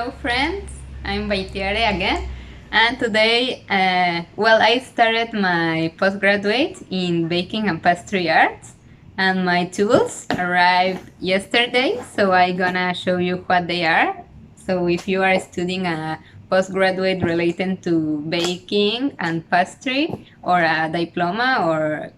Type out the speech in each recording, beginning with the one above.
Hello friends, I'm Baitiare again, and today, I started my postgraduate in baking and pastry arts, and my tools arrived yesterday, so I'm gonna show you what they are. So if you are studying a postgraduate related to baking and pastry, or a diploma, or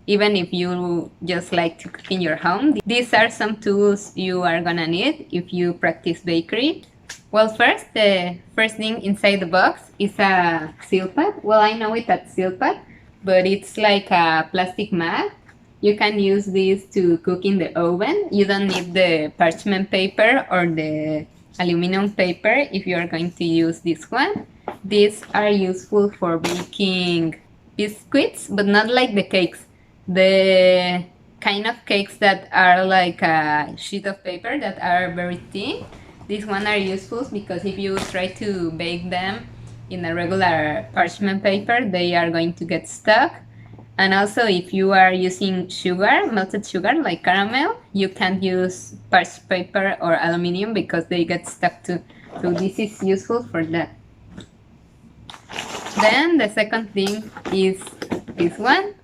even if you just like to cook in your home, these are some tools you are gonna need if you practice bakery. Well, first, the first thing inside the box is a seal pad. Well, I know it as seal pad, but it's like a plastic mat. You can use this to cook in the oven. You don't need the parchment paper or the aluminum paper if you are going to use this one. These are useful for baking biscuits, but not like the cakes. The kind of cakes that are like a sheet of paper that are very thin. These one are useful because if you try to bake them in a regular parchment paper, they are going to get stuck. And also, if you are using sugar, melted sugar like caramel, you can't use parchment paper or aluminum because they get stuck too. So this is useful for that. Then the second thing is this one.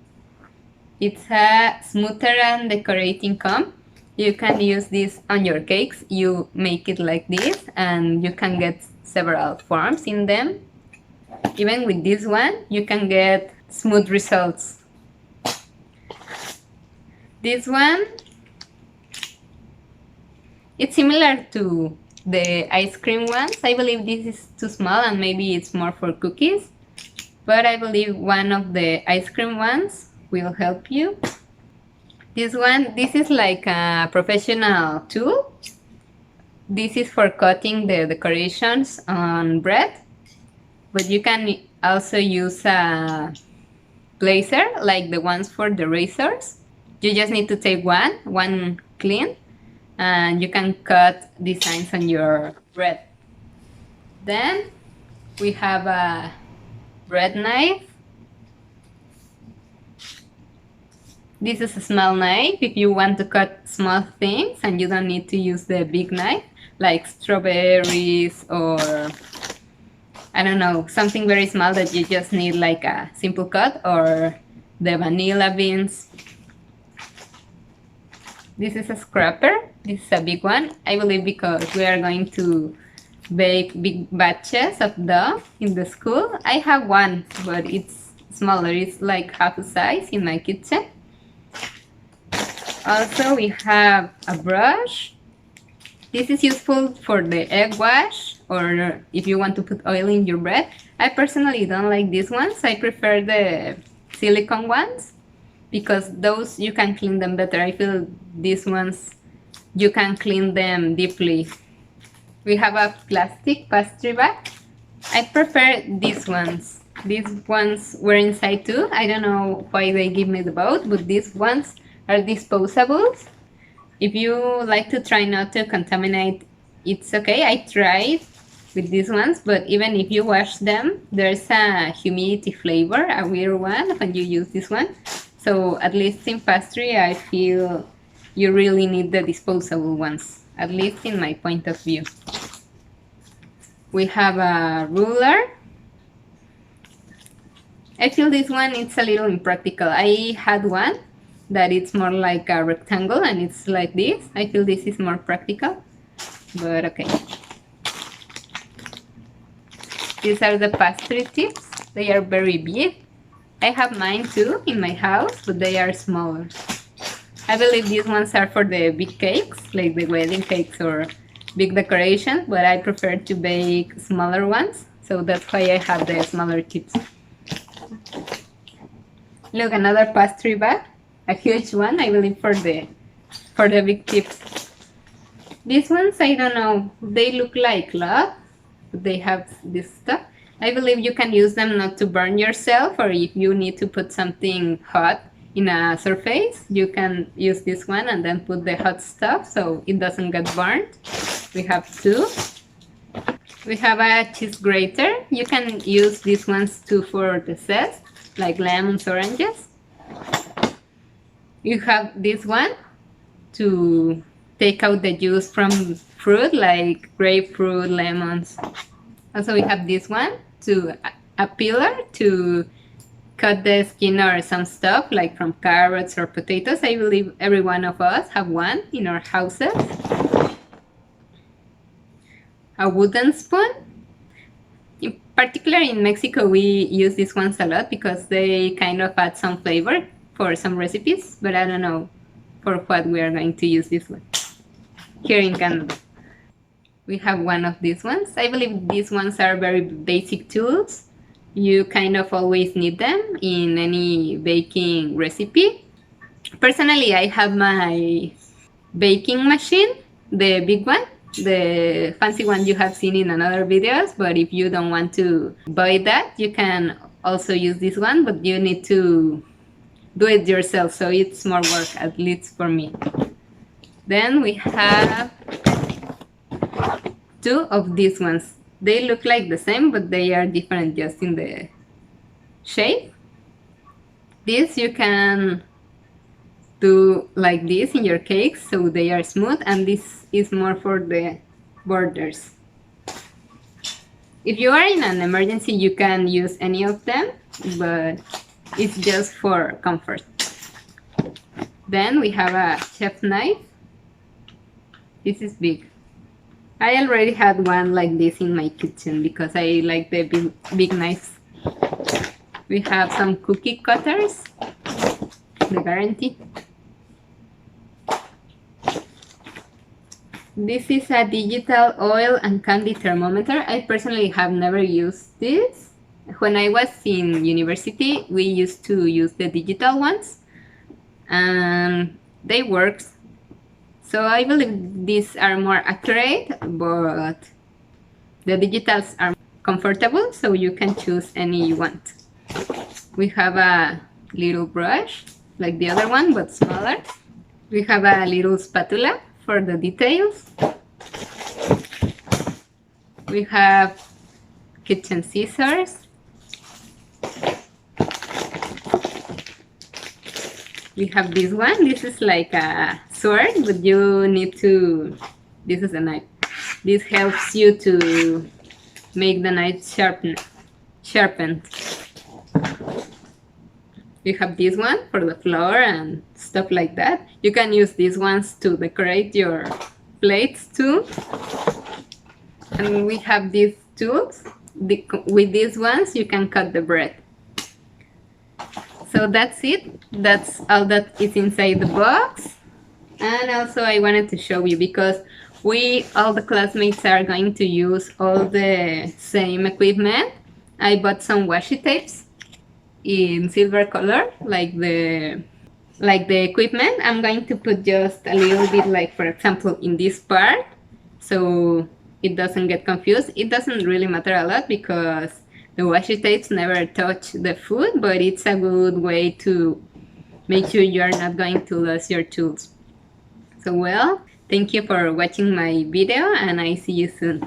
It's a smoother and decorating comb. You can use this on your cakes. You make it like this and you can get several forms in them. Even with this one, you can get smooth results. This one, it's similar to the ice cream ones. I believe this is too small and maybe it's more for cookies. But I believe one of the ice cream ones will help you. This one, this is like a professional tool. This is for cutting the decorations on bread, but you can also use a placer like the ones for the razors. You just need to take one clean, and you can cut designs on your bread. Then we have a bread knife. This is a small knife if you want to cut small things and you don't need to use the big knife, like strawberries or, I don't know, something very small that you just need like a simple cut, or the vanilla beans. This is a scraper. This is a big one, I believe, because we are going to bake big batches of dough in the school. I have one, but it's smaller. It's like half the size in my kitchen. Also, we have a brush. This is useful for the egg wash or if you want to put oil in your bread. I personally don't like these ones. I prefer the silicone ones because those you can clean them better. I feel these ones you can clean them deeply. We have a plastic pastry bag. I prefer these ones. These ones were inside too. I don't know why they give me the both, but these ones are disposables. If you like to try not to contaminate, it's okay. I tried with these ones, but even if you wash them, there's a humidity flavor, a weird one when you use this one. So at least in pastry, I feel you really need the disposable ones, at least in my point of view. We have a ruler. I feel this one, it's a little impractical. I had one that it's more like a rectangle and it's like this. I feel this is more practical, but okay. These are the pastry tips. They are very big. I have mine too in my house, but they are smaller. I believe these ones are for the big cakes, like the wedding cakes or big decorations, but I prefer to bake smaller ones, so that's why I have the smaller tips. Look, another pastry bag. A huge one, I believe, for the big tips. These ones, I don't know, they look like cloth, but they have this stuff. I believe you can use them not to burn yourself, or if you need to put something hot in a surface, you can use this one and then put the hot stuff so it doesn't get burned. We have two. We have a cheese grater. You can use these ones too for the zest, like lemons, oranges. You have this one to take out the juice from fruit like grapefruit, lemons. Also we have this one, a peeler to cut the skin or some stuff like from carrots or potatoes. I believe every one of us have one in our houses. A wooden spoon. In particular in Mexico we use these ones a lot because they kind of add some flavor for some recipes, but I don't know for what we are going to use this one. Here in Canada we have one of these ones. I believe these ones are very basic tools. You kind of always need them in any baking recipe. Personally, I have my baking machine, the big one, the fancy one you have seen in other videos, but if you don't want to buy that, you can also use this one, but you need to do it yourself, so it's more work, at least for me. Then we have two of these ones. They look like the same, but they are different just in the shape. This you can do like this in your cakes, so they are smooth, and this is more for the borders. If you are in an emergency, you can use any of them, but it's just for comfort. Then we have a chef knife. This is big. I already had one like this in my kitchen because I like the big knives. We have some cookie cutters, the guarantee. This is a digital oil and candy thermometer. I personally have never used this. When I was in university, we used to use the digital ones, and they work. So I believe these are more accurate, but the digitals are comfortable, so you can choose any you want. We have a little brush, like the other one, but smaller. We have a little spatula for the details. We have kitchen scissors. We have this one. This is like a sword, but you need to... This is a knife. This helps you to make the knife sharpened. We have this one for the flour and stuff like that. You can use these ones to decorate your plates too. And we have these tools. With these ones you can cut the bread. So that's it. That's all that is inside the box. And also I wanted to show you, because all the classmates are going to use all the same equipment. I bought some washi tapes in silver color, like the equipment. I'm going to put just a little bit, like for example in this part, so it doesn't get confused. It doesn't really matter a lot because the washi tapes never touch the food, but it's a good way to make sure you are not going to lose your tools. So well, thank you for watching my video, and I see you soon.